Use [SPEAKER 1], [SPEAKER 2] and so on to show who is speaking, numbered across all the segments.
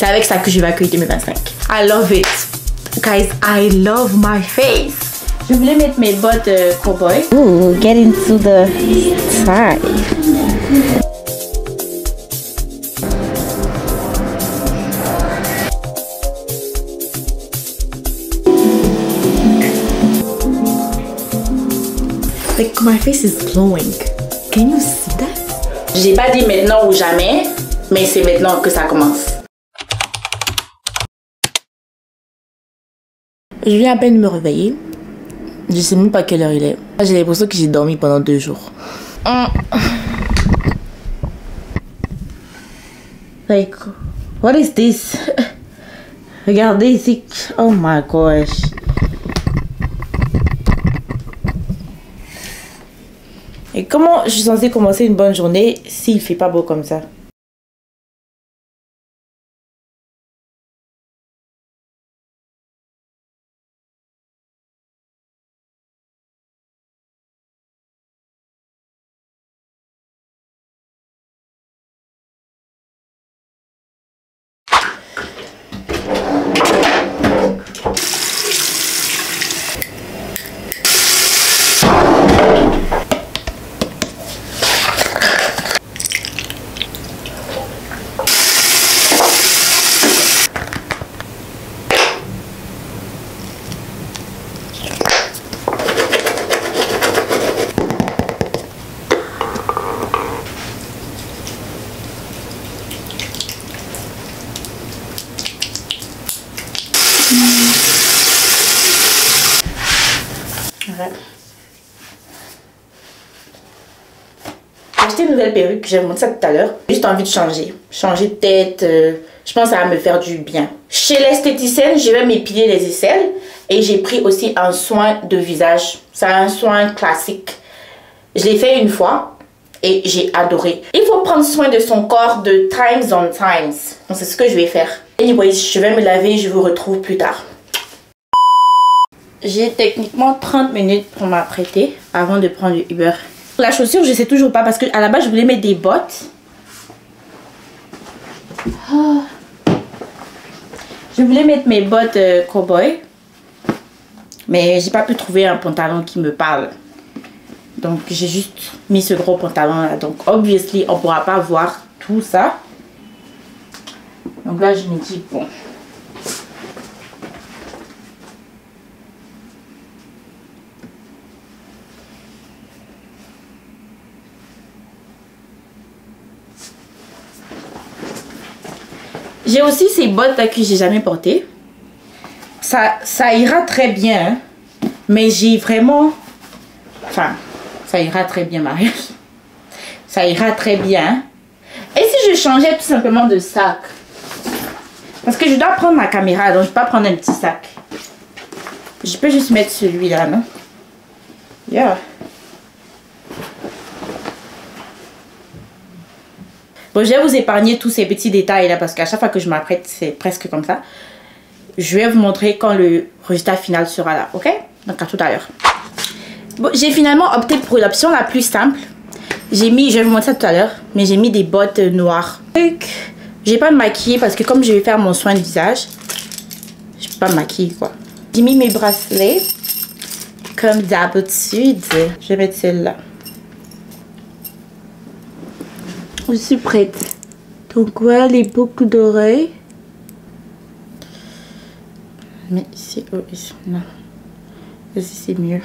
[SPEAKER 1] C'est avec ça que je vais accueillir 2025. I love it. Guys, I love my face. Je voulais mettre mes bottes cowboy.
[SPEAKER 2] Ooh, get into the side.
[SPEAKER 1] Like my face is glowing. Can you see that? J'ai pas dit maintenant ou jamais, mais c'est maintenant que ça commence. Je viens à peine de me réveiller. Je sais même pas quelle heure il est. J'ai l'impression que j'ai dormi pendant 2 jours. Like, what is this? Regardez ici. Oh my gosh. Et comment je suis censée commencer une bonne journée s'il fait pas beau comme ça? J'ai acheté une nouvelle perruque, j'ai montré ça tout à l'heure. J'ai juste envie de changer. Changer de tête, je pense que ça va me faire du bien. Chez l'esthéticienne, je vais m'épiler les aisselles. Et j'ai pris aussi un soin de visage. C'est un soin classique. Je l'ai fait une fois et j'ai adoré. Il faut prendre soin de son corps de times on times. Donc c'est ce que je vais faire. Anyways, je vais me laver, je vous retrouve plus tard. J'ai techniquement 30 minutes pour m'apprêter avant de prendre le Uber. La chaussure, je sais toujours pas parce que à la base, je voulais mettre des bottes. Je voulais mettre mes bottes cowboy. Mais j'ai pas pu trouver un pantalon qui me parle. Donc, j'ai juste mis ce gros pantalon là. Donc, obviously, on pourra pas voir tout ça. Donc là, je me dis, bon. J'ai aussi ces bottes là que j'ai jamais portées. Ça ira très bien. Hein? Mais j'ai vraiment... Enfin, ça ira très bien, Marie. Ça ira très bien. Et si je changeais tout simplement de sac? Parce que je dois prendre ma caméra, donc je peux pas prendre un petit sac. Je peux juste mettre celui-là, non? Yeah. Bon, je vais vous épargner tous ces petits détails là parce qu'à chaque fois que je m'apprête, c'est presque comme ça. Je vais vous montrer quand le résultat final sera là, ok? Donc à tout à l'heure. Bon, j'ai finalement opté pour l'option la plus simple. J'ai mis, je vais vous montrer ça tout à l'heure, mais j'ai mis des bottes noires. J'ai pas me maquiller parce que comme je vais faire mon soin de visage, je peux pas me maquiller quoi. J'ai mis mes bracelets comme d'habitude. Je vais mettre celle-là. Je suis prête. Donc voilà les boucles d'oreilles. Mais ici, oh, ici, non. Ici c'est mieux.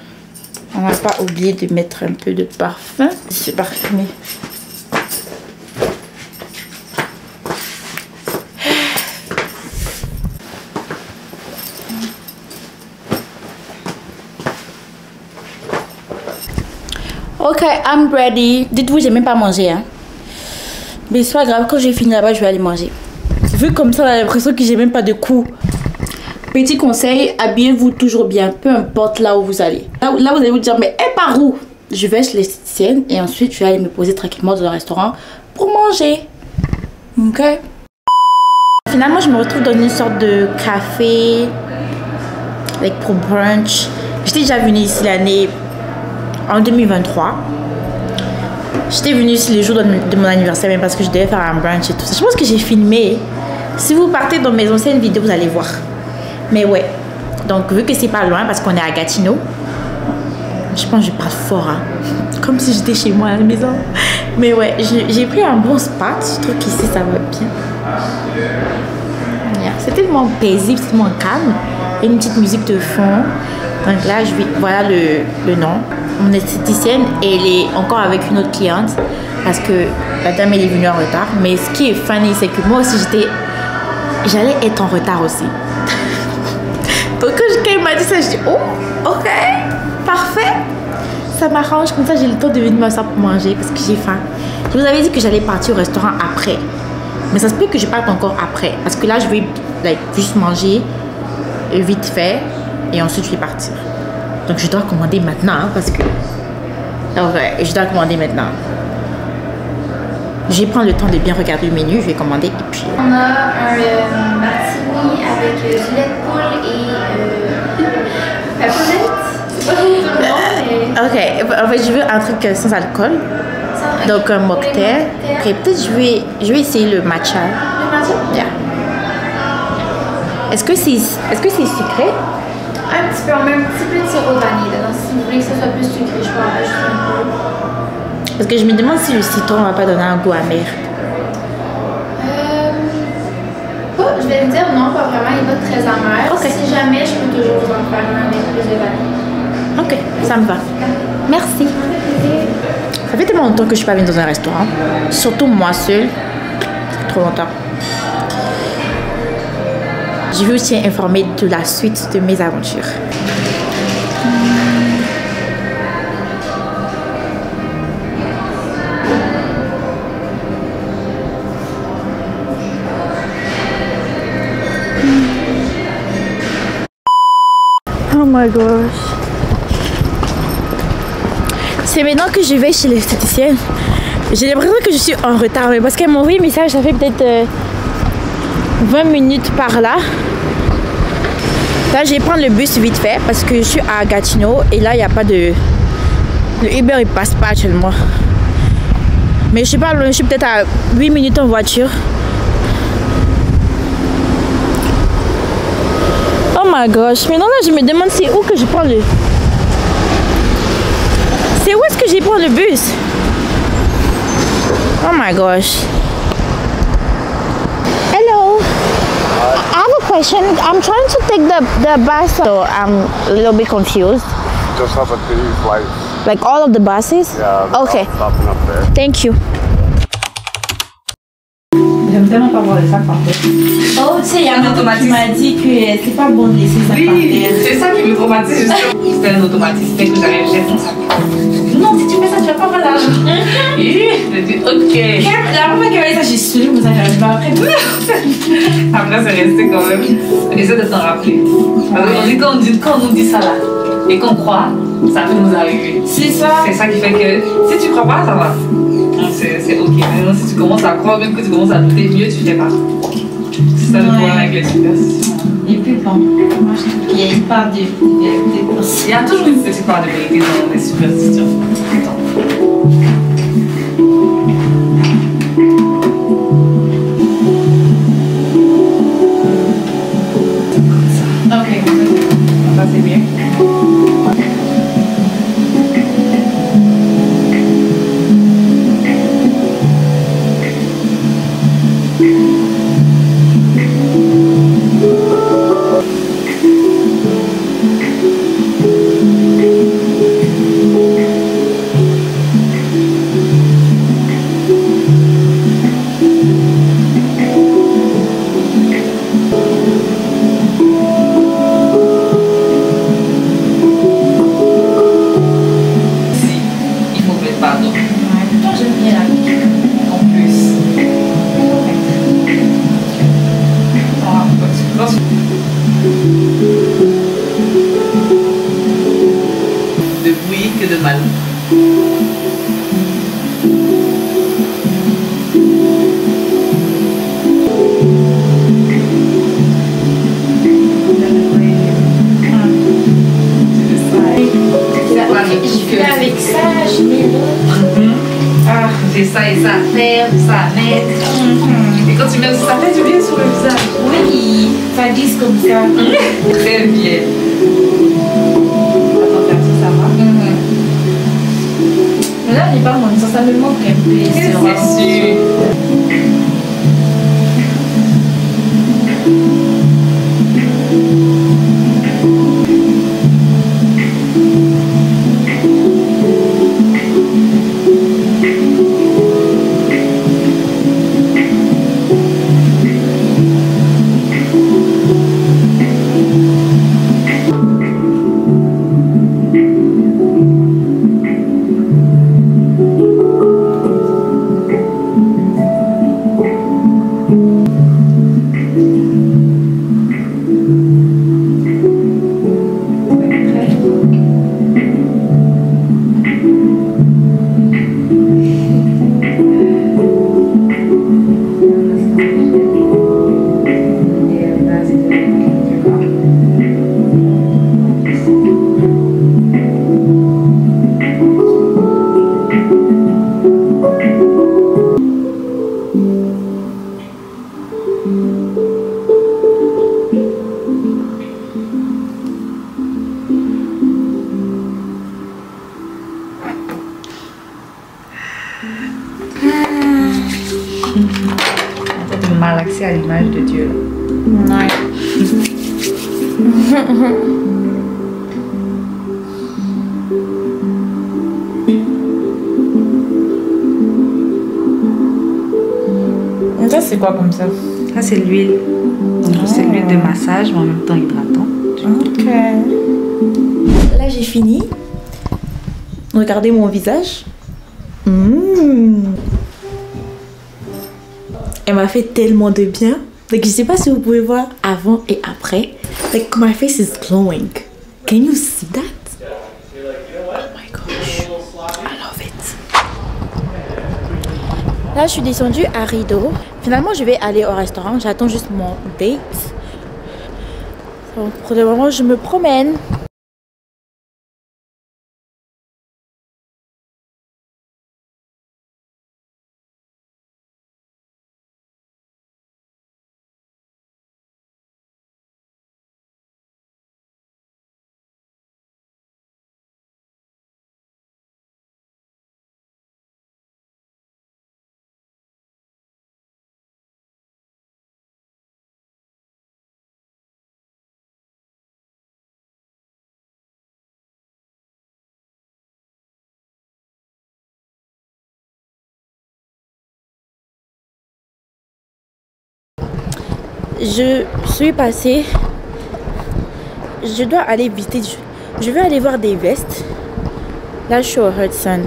[SPEAKER 1] On n'a pas oublié de mettre un peu de parfum. C'est parfumé. Ok, I'm ready. Dites-vous, j'ai même pas mangé, hein. Mais c'est pas grave, quand j'ai fini là-bas, je vais aller manger. Vu comme ça, on a l'impression que j'ai même pas de cou. Petit conseil, habillez-vous toujours bien, peu importe là où vous allez. Là vous allez vous dire, mais par où? Je vais chez l'esthéticienne et ensuite je vais aller me poser tranquillement dans le restaurant pour manger. Ok? Finalement, je me retrouve dans une sorte de café like pour brunch. J'étais déjà venue ici l'année en 2023. J'étais venue ici les jours de mon anniversaire, même parce que je devais faire un brunch et tout ça. Je pense que j'ai filmé Si vous partez dans mes anciennes vidéos, vous allez voir. Mais ouais. Donc, vu que c'est pas loin, parce qu'on est à Gatineau, je pense que je parle fort, hein. Comme si j'étais chez moi à la maison. Mais ouais, j'ai pris un bon spot. Je trouve qu'ici, ça va bien. Yeah. C'est tellement paisible, c'est tellement calme. Il y a une petite musique de fond. Donc là, voilà le nom. Mon esthéticienne, elle est encore avec une autre cliente parce que la dame elle est venue en retard. Mais ce qui est funny, c'est que moi aussi j'allais être en retard aussi. Donc quand il m'a dit ça, je dis oh, ok, parfait. Ça m'arrange, comme ça j'ai le temps de venir m'asseoir pour manger parce que j'ai faim. Je vous avais dit que j'allais partir au restaurant après. Mais ça se peut que je parte encore après. Parce que là, je vais juste manger vite fait et ensuite je vais partir. Donc je dois commander maintenant hein, parce que... Ouais, je dois commander maintenant. Je vais prendre le temps de bien regarder le menu, je vais commander et puis...
[SPEAKER 3] On a un martini avec du lait de poule et Applebee's. C'est pas tout le nom, mais...
[SPEAKER 1] Ok, en fait je veux un truc sans alcool. Donc un mocktail. Après peut-être je vais essayer le matcha.
[SPEAKER 3] Le matcha?
[SPEAKER 1] Yeah. Est-ce que c'est sucré?
[SPEAKER 3] Un petit peu, on met un petit peu de sirop de vanille dedans. Si vous voulez que ça soit plus sucré, je peux en rajouter un peu.
[SPEAKER 1] Parce que je me demande si le citron va pas donner un goût amer.
[SPEAKER 3] Je vais vous dire non, pas vraiment, il va très amer.
[SPEAKER 1] Okay.
[SPEAKER 3] Si jamais, je peux toujours vous en faire un avec plus de vanille.
[SPEAKER 1] Ok, ça me va. Merci. Ça fait tellement longtemps que je suis pas venue dans un restaurant. Surtout moi seule. Trop longtemps. Je vais aussi informer de la suite de mes aventures. Oh my gosh. C'est maintenant que je vais chez l'esthéticienne. J'ai l'impression que je suis en retard, mais parce qu'elle m'a envoyé un message, ça fait peut-être 20 minutes par là. Là, je vais prendre le bus vite fait parce que je suis à Gatineau et là, il n'y a pas de... Le Uber, il passe pas actuellement. Mais je suis pas loin, je suis peut-être à 8 minutes en voiture. Oh my gosh. Maintenant, là, je me demande c'est où que je prends le... C'est où est-ce que je prends le bus? Oh my gosh.
[SPEAKER 2] Hello. I have a question. I'm trying to take the bus, so I'm a little bit confused.
[SPEAKER 4] Just have a 3 flights.
[SPEAKER 2] Like all of the buses?
[SPEAKER 4] Yeah.
[SPEAKER 2] Okay.
[SPEAKER 4] Stopping up there.
[SPEAKER 2] Thank you.
[SPEAKER 1] J'aime tellement pas voir les sacs par terre. Oh, tu sais, il y a un automatique qui m'a dit que c'est pas bon de laisser ça par terre.
[SPEAKER 5] C'est ça qui me traumatise justement. C'est un automatisme, fait que j'arrive, j'ai mon sac.
[SPEAKER 1] Non, si tu fais ça, tu vas pas avoir l'argent.
[SPEAKER 5] Je dis ok.
[SPEAKER 1] La première qu'elle m'a dit ça, j'ai souri, mais ça j'arrive pas après.
[SPEAKER 5] Après, c'est resté quand même. Essaie de t'en rappeler. Parce qu'on dit, quand on nous dit ça là, et qu'on croit, ça peut nous arriver.
[SPEAKER 1] C'est ça.
[SPEAKER 5] C'est ça qui fait que si tu crois pas, ça va. C'est ok. Maintenant, si tu commences à croire, même que tu commences à douter, mieux tu fais pas. C'est ça le problème avec les superstitions.
[SPEAKER 1] Et puis bon, moi je trouve qu'il y a une part de vérité dans ça.
[SPEAKER 5] Il y a toujours une petite part de vérité dans les superstitions. Ok, ça c'est bien. De bruit que de mal.
[SPEAKER 3] Je fais avec ça, je mets l'autre.
[SPEAKER 5] Ah, j'ai ça et ça à faire, ça à mettre. Et Quand tu mets ça fait du bien sur le visage.
[SPEAKER 1] Oui, ça glisse comme ça.
[SPEAKER 5] Très bien. Attends, ça va.
[SPEAKER 1] Mais là, n'est pas mon ça me manque un peu.
[SPEAKER 5] C'est sûr. Malaxé à l'image de Dieu.
[SPEAKER 1] Ouais. Ça, c'est quoi comme ça?
[SPEAKER 5] Ça, c'est l'huile. C'est l'huile de massage, mais en même temps hydratant.
[SPEAKER 1] Ok. Là, j'ai fini. Regardez mon visage. Elle m'a fait tellement de bien. Donc, je sais pas si vous pouvez voir avant et après. Like, my face is glowing. Can you see that? Oh my gosh. I love it. Là, je suis descendue à Rideau. Finalement, je vais aller au restaurant. J'attends juste mon date. Donc, pour le moment, je me promène. Je suis passée. Je dois aller visiter. Je vais aller voir des vestes. Là, je suis au Hudson.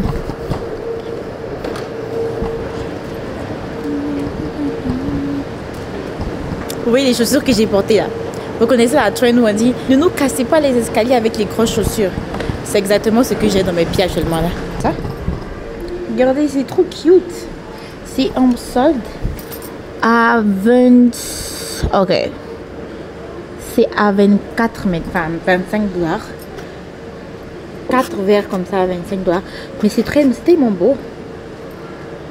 [SPEAKER 1] Vous voyez les chaussures que j'ai portées là. Vous connaissez la trend où on dit ne nous cassez pas les escaliers avec les grosses chaussures. C'est exactement ce que j'ai dans mes pieds actuellement là. Ça. Regardez, c'est trop cute. C'est en solde à 20. Ok. C'est à 24, enfin 25 $. 4 verres comme ça à 25 $. Mais c'est tellement beau.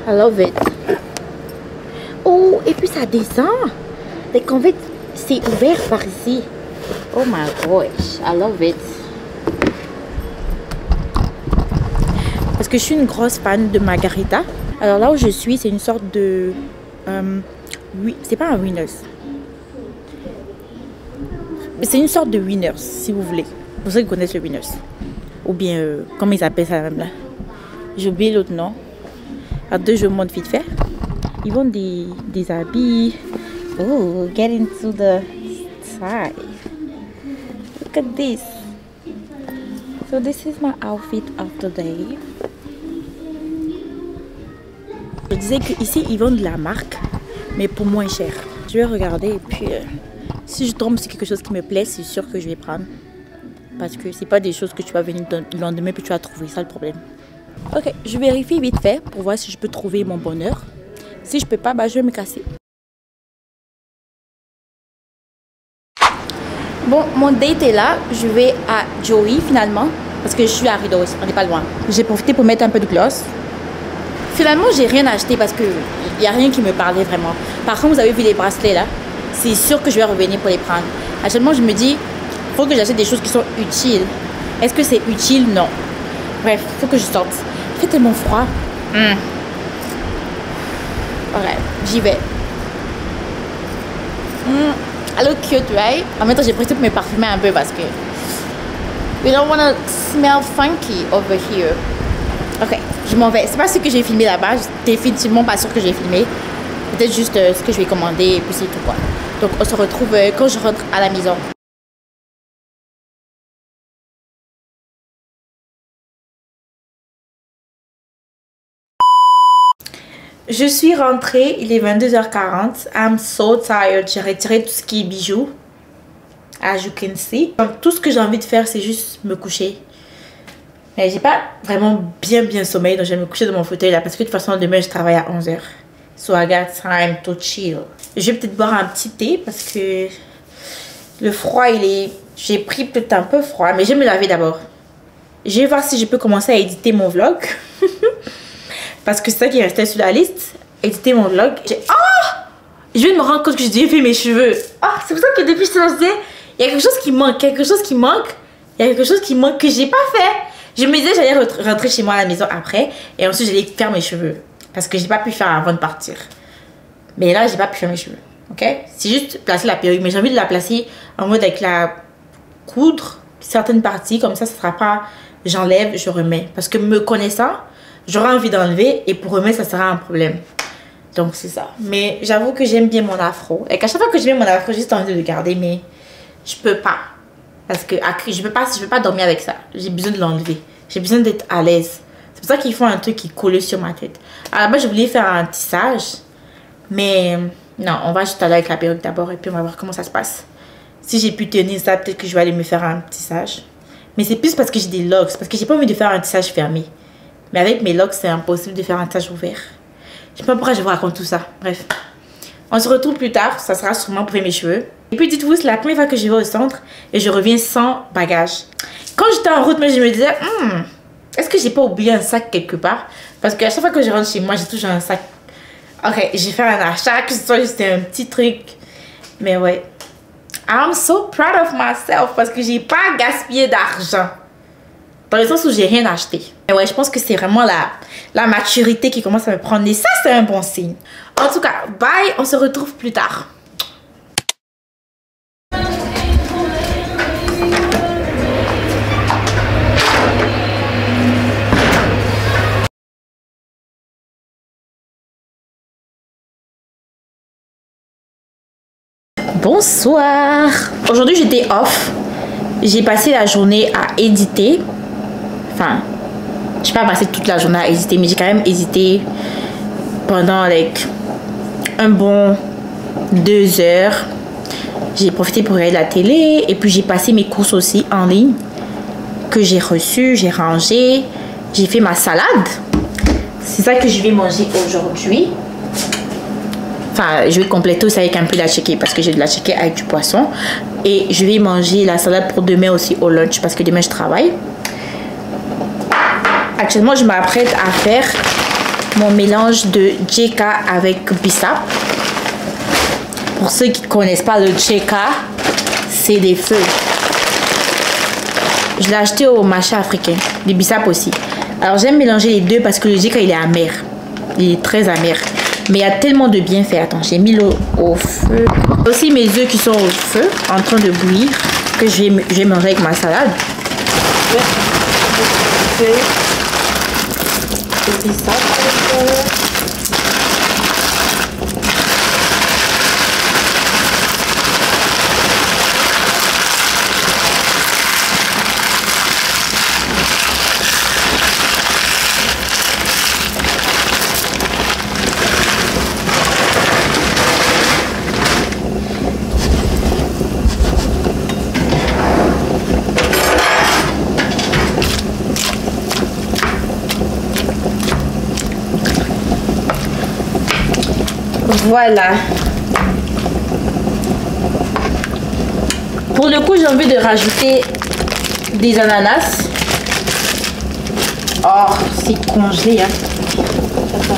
[SPEAKER 1] I love it. Oh, et puis ça descend. Donc en fait, c'est ouvert par ici. Oh my gosh, I love it. Parce que je suis une grosse fan de margarita. Alors là où je suis, c'est une sorte de... oui, c'est pas un Winners. C'est une sorte de Winners, si vous voulez. Pour ceux qui connaissent le Winners. Ou bien, comment ils appellent ça même là. J'ai oublié l'autre nom. Attends, je vous montre vite fait. Ils vendent des habits. Oh, get into the side. Look at this. So this is my outfit of the day. Je disais qu'ici, ils vendent de la marque, mais pour moins cher. Je vais regarder et puis si je tombe sur quelque chose qui me plaît, c'est sûr que je vais prendre. Parce que c'est pas des choses que tu vas venir le lendemain puis tu vas trouver, ça le problème. Ok, je vérifie vite fait pour voir si je peux trouver mon bonheur. Si je peux pas, bah, je vais me casser. Bon, mon date est là. Je vais à Joey finalement. Parce que je suis à Rideau, on n'est pas loin. J'ai profité pour mettre un peu de gloss. Finalement, j'ai rien acheté parce que il y a rien qui me parlait vraiment. Par contre, vous avez vu les bracelets là. C'est sûr que je vais revenir pour les prendre. Actuellement, je me dis, faut que j'achète des choses qui sont utiles. Est-ce que c'est utile? Non. Bref, faut que je sorte. Il fait tellement froid. Ouais, j'y vais. I look cute, right? En même temps, j'ai préféré me parfumer un peu parce que we don't wanna smell funky over here. Ok, je m'en vais. C'est pas ce que j'ai filmé là-bas. Définitivement pas sûr que j'ai filmé. Peut-être juste ce que je vais commander et puis c'est tout quoi. Donc on se retrouve quand je rentre à la maison. Je suis rentrée, il est 22h40. I'm so tired. J'ai retiré tout ce qui est bijoux. As you can see. Donc, tout ce que j'ai envie de faire, c'est juste me coucher. Mais j'ai pas vraiment bien sommeil, donc je vais me coucher dans mon fauteuil là parce que de toute façon demain je travaille à 11h. So I got time to chill. Je vais peut-être boire un petit thé parce que le froid il est... J'ai pris peut-être un peu froid, mais je vais me laver d'abord. Je vais voir si je peux commencer à éditer mon vlog. Parce que c'est ça qui restait sur la liste. Éditer mon vlog. Je vais me rendre compte que j'ai déjà fait mes cheveux. C'est pour ça que depuis que je te disais, il y a quelque chose qui manque. Il y a quelque chose qui manque que j'ai pas fait. Je me disais j'allais rentrer chez moi à la maison après. Et ensuite j'allais faire mes cheveux. Parce que j'ai pas pu faire avant de partir. Mais là j'ai pas pu faire mes cheveux. Ok? C'est juste placer la perruque. Mais j'ai envie de la placer en mode avec la coudre. Certaines parties. Comme ça sera pas j'enlève, je remets. Parce que me connaissant, j'aurais envie d'enlever. Et pour remettre ça sera un problème. Donc c'est ça. Mais j'avoue que j'aime bien mon afro. Et qu'à chaque fois que je mets mon afro, j'ai juste envie de le garder. Mais je peux pas. Parce que je peux pas dormir avec ça. J'ai besoin de l'enlever. J'ai besoin d'être à l'aise. C'est pour ça qu'ils font un truc qui colle sur ma tête. À la base, je voulais faire un tissage. Mais non, on va juste aller avec la perruque d'abord. Et puis on va voir comment ça se passe. Si j'ai pu tenir ça, peut-être que je vais aller me faire un tissage. Mais c'est plus parce que j'ai des locks. Parce que j'ai pas envie de faire un tissage fermé. Mais avec mes locks, c'est impossible de faire un tissage ouvert. Je sais pas pourquoi je vous raconte tout ça. Bref. On se retrouve plus tard. Ça sera sûrement pour faire mes cheveux. Et puis dites-vous, c'est la première fois que je vais au centre. Et je reviens sans bagage. Quand j'étais en route, moi, je me disais, est-ce que j'ai pas oublié un sac quelque part? Parce qu'à chaque fois que je rentre chez moi, j'ai toujours un sac. Ok, j'ai fait un achat, que ce soit juste un petit truc. Mais ouais. I'm so proud of myself. Parce que j'ai pas gaspillé d'argent. Dans le sens où j'ai rien acheté. Mais ouais, je pense que c'est vraiment la maturité qui commence à me prendre. Et ça, c'est un bon signe. En tout cas, bye. On se retrouve plus tard. Bonsoir. Aujourd'hui, j'étais off. J'ai passé la journée à éditer. Enfin, je n'ai pas passé toute la journée à éditer, mais j'ai quand même édité pendant un bon 2 heures. J'ai profité pour regarder la télé et puis j'ai passé mes courses aussi en ligne que j'ai reçues, j'ai rangé, j'ai fait ma salade. C'est ça que je vais manger aujourd'hui. Enfin, je vais compléter aussi avec un peu d'acheke parce que j'ai de l'acheke avec du poisson. Et je vais manger la salade pour demain aussi au lunch parce que demain je travaille. Actuellement, je m'apprête à faire mon mélange de djeka avec bissap. Pour ceux qui ne connaissent pas le djeka, c'est des feuilles. Je l'ai acheté au marché africain. Du bissap aussi. Alors, j'aime mélanger les deux parce que le djeka, il est amer. Il est très amer. Mais il y a tellement de bienfaits. Attends, j'ai mis l'eau au feu. Aussi mes œufs qui sont au feu, en train de bouillir, que je vais manger avec ma salade. Voilà. Pour le coup, j'ai envie de rajouter des ananas. Oh, c'est congelé, hein. Ouais.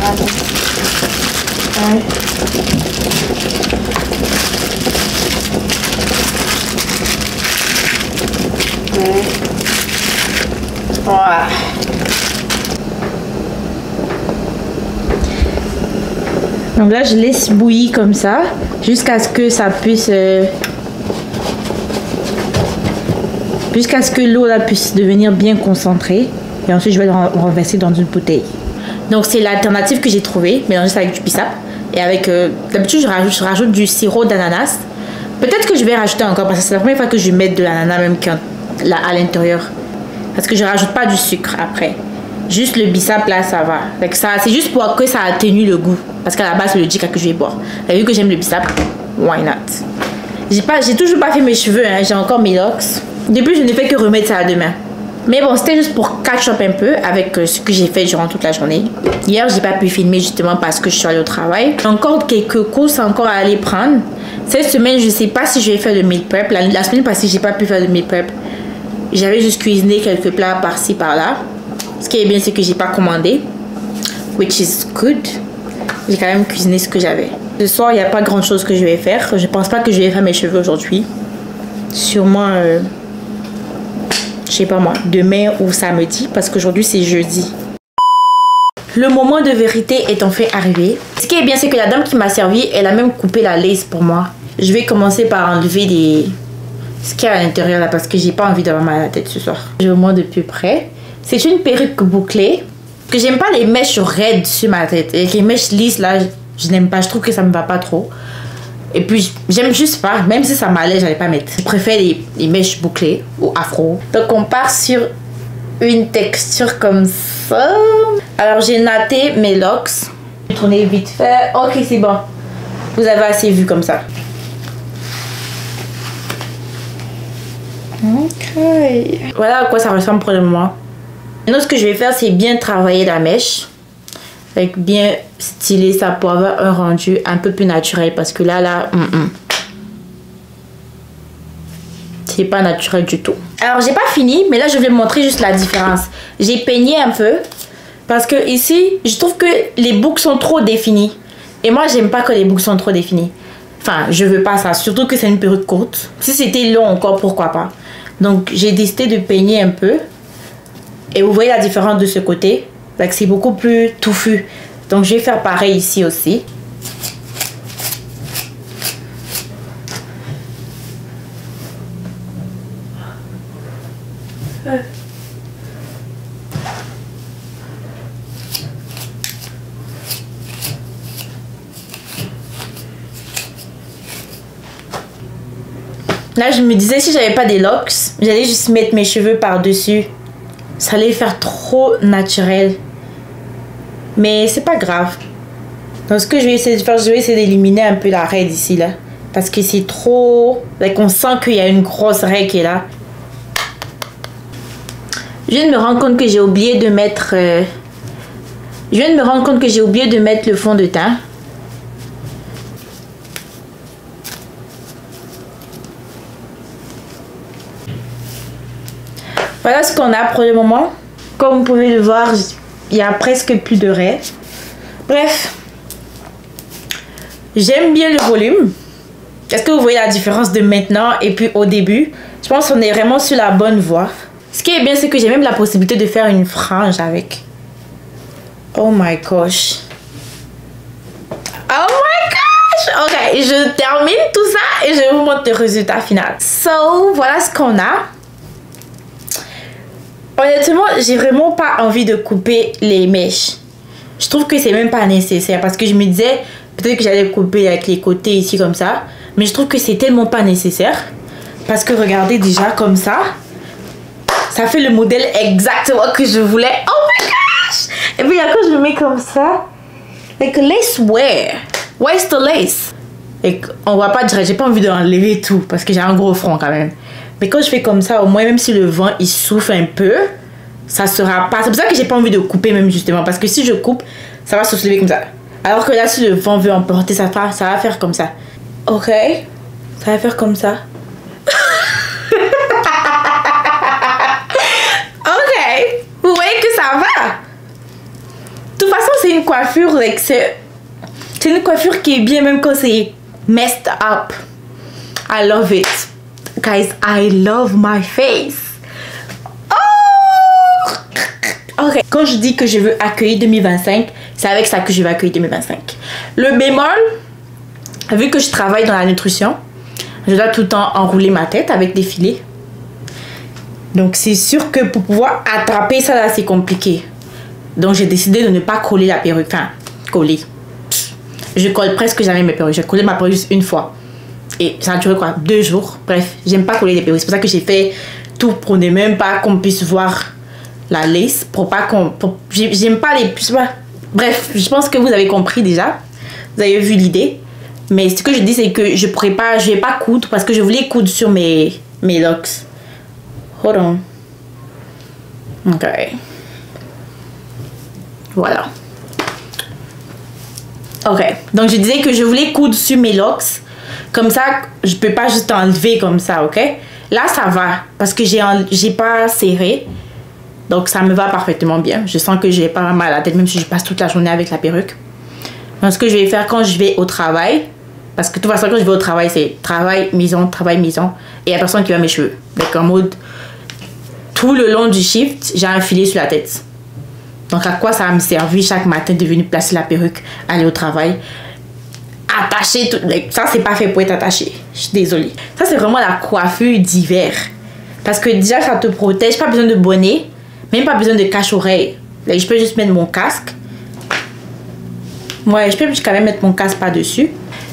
[SPEAKER 1] Voilà. Donc là, je laisse bouillir comme ça jusqu'à ce que ça puisse... jusqu'à ce que l'eau là puisse devenir bien concentrée. Et ensuite, je vais le renverser dans une bouteille. Donc, c'est l'alternative que j'ai trouvée, mélangée ça avec du bissap. Et avec... d'habitude, je rajoute du sirop d'ananas. Peut-être que je vais rajouter encore, parce que c'est la première fois que je vais mettre de l'ananas même là, à l'intérieur. Parce que je rajoute pas du sucre après. Juste le bissap là, ça va. C'est juste pour que ça atténue le goût. Parce qu'à la base, c'est le Jika que je vais boire. Et vu que j'aime le bissap, why not? J'ai toujours pas fait mes cheveux, hein. J'ai encore mes locks. Depuis, je n'ai fait que remettre ça à demain. Mais bon, c'était juste pour catch up un peu avec ce que j'ai fait durant toute la journée. Hier, j'ai pas pu filmer justement parce que je suis allée au travail. Encore quelques courses encore à aller prendre. Cette semaine, je sais pas si je vais faire le meal prep. La semaine passée, j'ai pas pu faire le meal prep. J'avais juste cuisiné quelques plats par-ci par-là. Ce qui est bien, c'est que j'ai pas commandé. Which is good. J'ai quand même cuisiné ce que j'avais. Ce soir, il n'y a pas grand chose que je vais faire. Je pense pas que je vais faire mes cheveux aujourd'hui. Sûrement, je sais pas moi, demain ou samedi. Parce qu'aujourd'hui, c'est jeudi. Le moment de vérité est enfin arrivé. Ce qui est bien, c'est que la dame qui m'a servi, elle a même coupé la lace pour moi. Je vais commencer par enlever ce qu'il y a à l'intérieur là parce que j'ai pas envie d'avoir mal à la tête ce soir. Je vais au moins de plus près. C'est une perruque bouclée. Que j'aime pas les mèches raides sur ma tête. Et les mèches lisses là, je n'aime pas. Je trouve que ça me va pas trop. Et puis j'aime juste pas. Même si ça m'allait, j'allais pas mettre. Je préfère les mèches bouclées ou afro. Donc on part sur une texture comme ça. Alors j'ai natté mes locks. Je vais tourner vite fait. Ok, c'est bon. Vous avez assez vu comme ça. Ok. Voilà à quoi ça ressemble pour le moment. Maintenant, ce que je vais faire, c'est bien travailler la mèche. Avec bien styler ça pour avoir un rendu un peu plus naturel. Parce que là, c'est pas naturel du tout. Alors, j'ai pas fini, mais là, je vais montrer juste la différence. J'ai peigné un peu. Parce que ici, je trouve que les boucles sont trop définies. Et moi, j'aime pas que les boucles sont trop définies. Enfin, je veux pas ça. Surtout que c'est une perruque courte. Si c'était long encore, pourquoi pas. Donc, j'ai décidé de peigner un peu. Et vous voyez la différence de ce côté. C'est beaucoup plus touffu. Donc, je vais faire pareil ici aussi. Là, je me disais, si j'avais pas des locks, j'allais juste mettre mes cheveux par-dessus. Ça allait faire trop naturel. Mais c'est pas grave. Donc, ce que je vais essayer de faire, je vais essayer d'éliminer un peu la raie ici, là. Parce que c'est trop... on sent qu'il y a une grosse raie qui est là. Je viens de me rendre compte que j'ai oublié de mettre... Je viens de me rendre compte que j'ai oublié de mettre le fond de teint. Voilà ce qu'on a pour le moment. Comme vous pouvez le voir, il y a presque plus de raies. Bref. J'aime bien le volume. Est-ce que vous voyez la différence de maintenant et puis au début? Je pense qu'on est vraiment sur la bonne voie. Ce qui est bien, c'est que j'ai même la possibilité de faire une frange avec. Oh my gosh. Oh my gosh! Ok, je termine tout ça et je vous montre le résultat final. So, voilà ce qu'on a. Honnêtement, j'ai vraiment pas envie de couper les mèches. Je trouve que c'est même pas nécessaire parce que je me disais peut-être que j'allais couper avec les côtés ici comme ça. Mais je trouve que c'est tellement pas nécessaire. Parce que regardez déjà comme ça. Ça fait le modèle exactement que je voulais. Oh my gosh! Et puis quand je le mets comme ça. Like lace wear. Where's the lace? Et on voit pas direct. J'ai pas envie d'enlever tout parce que j'ai un gros front quand même. Mais quand je fais comme ça, au moins, même si le vent, il souffle un peu, ça sera pas... C'est pour ça que j'ai pas envie de couper même, justement. Parce que si je coupe, ça va se soulever comme ça. Alors que là, si le vent veut emporter, ça va faire comme ça. Ok. Ça va faire comme ça. Ok. Vous voyez que ça va. De toute façon, c'est une coiffure, like, c'est une coiffure qui est bien même quand c'est messed up. I love it. Guys, I love my face. Oh! Ok, quand je dis que je veux accueillir 2025, c'est avec ça que je vais accueillir 2025. Le bémol, vu que je travaille dans la nutrition, je dois tout le temps enrouler ma tête avec des filets. Donc c'est sûr que pour pouvoir attraper ça là, c'est compliqué. Donc j'ai décidé de ne pas coller la perruque. Enfin, coller. Je colle presque jamais mes perruques. J'ai collé ma perruque juste une fois. Et ça a duré quoi? 2 jours. Bref, j'aime pas coller les perruques. C'est pour ça que j'ai fait tout pour ne même pas qu'on puisse voir la lace. Pour pas qu'on... J'aime pas les... Je sais pas. Bref, je pense que vous avez compris déjà. Vous avez vu l'idée. Mais ce que je dis, c'est que je pourrais pas... Je vais pas coudre parce que je voulais coudre sur mes locks. Hold on. Ok. Voilà. Ok. Donc je disais que je voulais coudre sur mes locks. Comme ça, je peux pas juste enlever comme ça, ok? Là, ça va. Parce que j'ai pas serré. Donc ça me va parfaitement bien. Je sens que j'ai pas mal à la tête, même si je passe toute la journée avec la perruque. Donc ce que je vais faire quand je vais au travail, parce que de toute façon quand je vais au travail, c'est travail, maison, et il y a personne qui va mes cheveux. Donc en mode, tout le long du shift, j'ai un filet sur la tête. Donc à quoi ça va me servir chaque matin de venir placer la perruque, aller au travail, attacher tout. Ça c'est pas fait pour être attaché. Je suis désolée. Ça c'est vraiment la coiffure d'hiver. Parce que déjà ça te protège, pas besoin de bonnet, même pas besoin de cache-oreille. Je peux juste mettre mon casque. Ouais, je peux quand même mettre mon casque par-dessus.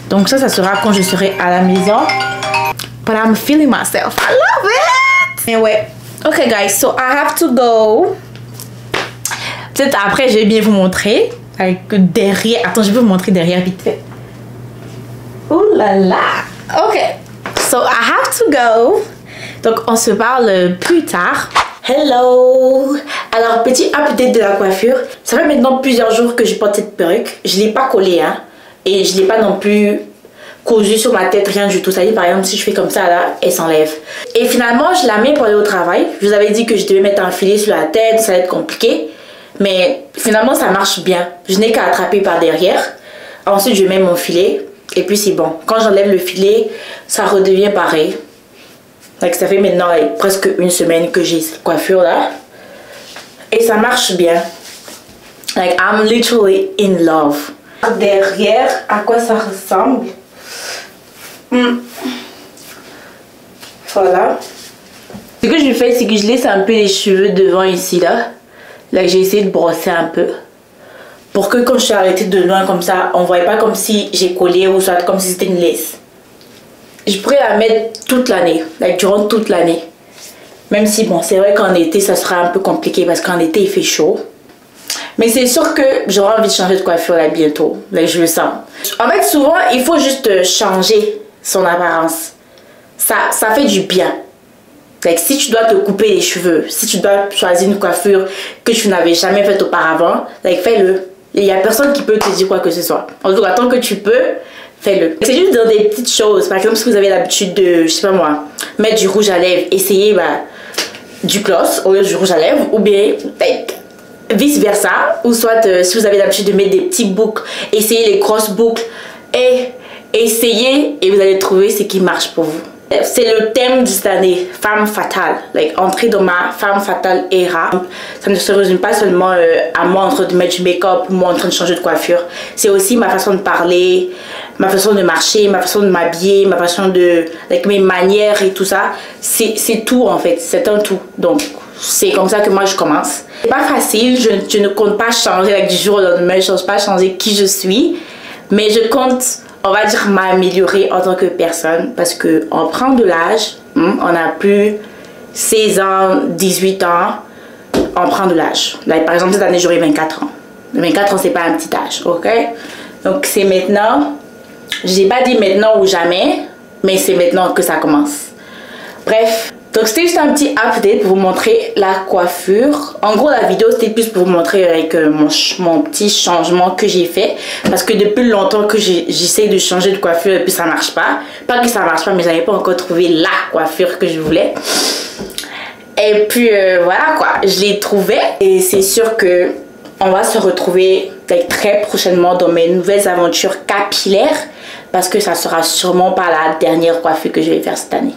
[SPEAKER 1] Donc ça sera quand je serai à la maison. But I'm feeling myself. I love it! Mais ouais. Ok guys, so I have to go. Peut-être après je vais bien vous montrer. Avec derrière. Attends, je vais vous montrer derrière vite fait. Ouh là là. Ok. So I have to go. Donc on se parle plus tard. Hello! Alors, petit update de la coiffure. Ça fait maintenant plusieurs jours que je porte cette perruque. Je ne l'ai pas collée, hein. Et je ne l'ai pas non plus cousue sur ma tête, rien du tout. Ça dit, par exemple, si je fais comme ça, là, elle s'enlève. Et finalement, je la mets pour aller au travail. Je vous avais dit que je devais mettre un filet sur la tête, ça va être compliqué. Mais finalement, ça marche bien. Je n'ai qu'à attraper par derrière. Ensuite, je mets mon filet. Et puis, c'est bon. Quand j'enlève le filet, ça redevient pareil. Donc ça fait maintenant presque une semaine que j'ai cette coiffure là. Et ça marche bien. Like I'm literally in love. Derrière, à quoi ça ressemble? Voilà. Ce que je fais, c'est que je laisse un peu les cheveux devant ici là. Là j'ai essayé de brosser un peu. Pour que quand je suis arrêtée de loin comme ça, on ne voit pas comme si j'ai collé ou soit comme si c'était une lace. Je pourrais la mettre toute l'année, durant toute l'année. Même si, bon, c'est vrai qu'en été, ça sera un peu compliqué parce qu'en été, il fait chaud. Mais c'est sûr que j'aurai envie de changer de coiffure là bientôt. Là, je le sens. En fait, souvent, il faut juste changer son apparence. Ça fait du bien. Si tu dois te couper les cheveux, si tu dois choisir une coiffure que tu n'avais jamais faite auparavant, fais-le. Il n'y a personne qui peut te dire quoi que ce soit. En tout cas, tant que tu peux, fais-le. C'est juste dans des petites choses. Par exemple, si vous avez l'habitude de, je sais pas moi, mettre du rouge à lèvres, essayez du gloss au lieu du rouge à lèvres. Ou bien, vice versa. Ou soit, si vous avez l'habitude de mettre des petits boucles, essayez les grosses boucles. Et essayez et vous allez trouver ce qui marche pour vous. C'est le thème de cette année, femme fatale. Entrer dans ma femme fatale era. Ça ne se résume pas seulement à moi en train de mettre du make-up ou moi en train de changer de coiffure. C'est aussi ma façon de parler, ma façon de marcher, ma façon de m'habiller, ma façon de... mes manières et tout ça. C'est tout en fait, c'est un tout. Donc c'est comme ça que moi je commence. C'est pas facile, je ne compte pas changer du jour au lendemain, je ne compte pas changer qui je suis. Mais je compte... on va dire m'améliorer en tant que personne parce que on prend de l'âge, on a plus 16 ans, 18 ans, on prend de l'âge. Par exemple, cette année, j'aurai 24 ans. 24 ans, c'est pas un petit âge, ok? Donc, c'est maintenant, j'ai pas dit maintenant ou jamais, mais c'est maintenant que ça commence. Bref. Donc c'était juste un petit update pour vous montrer la coiffure. En gros la vidéo c'était plus pour vous montrer avec mon petit changement que j'ai fait. Parce que depuis longtemps que j'essaie de changer de coiffure et puis ça marche pas. Pas que ça marche pas mais j'avais pas encore trouvé la coiffure que je voulais. Et puis voilà quoi, je l'ai trouvé. Et c'est sûr que on va se retrouver très prochainement dans mes nouvelles aventures capillaires parce que ça sera sûrement pas la dernière coiffure que je vais faire cette année.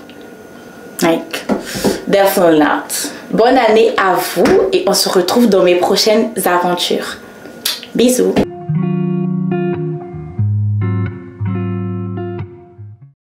[SPEAKER 1] Like, definitely not. Bonne année à vous et on se retrouve dans mes prochaines aventures. Bisous.